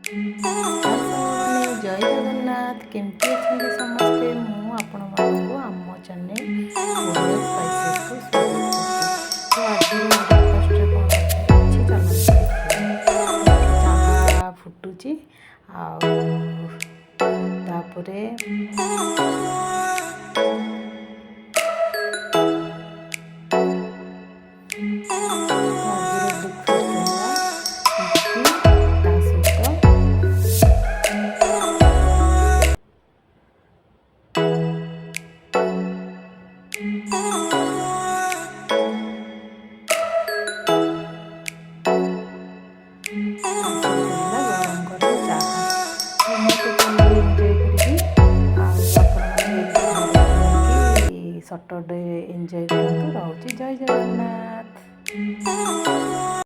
जय जगन्नाथ केमती अच्छे समस्ते आपण मानक आम चैनल ओडिया स्पाइसेस को स्वागत तो चाहा फुटुची तापरे सटरडे एंजॉय करते रहुची। जय जगन्नाथ।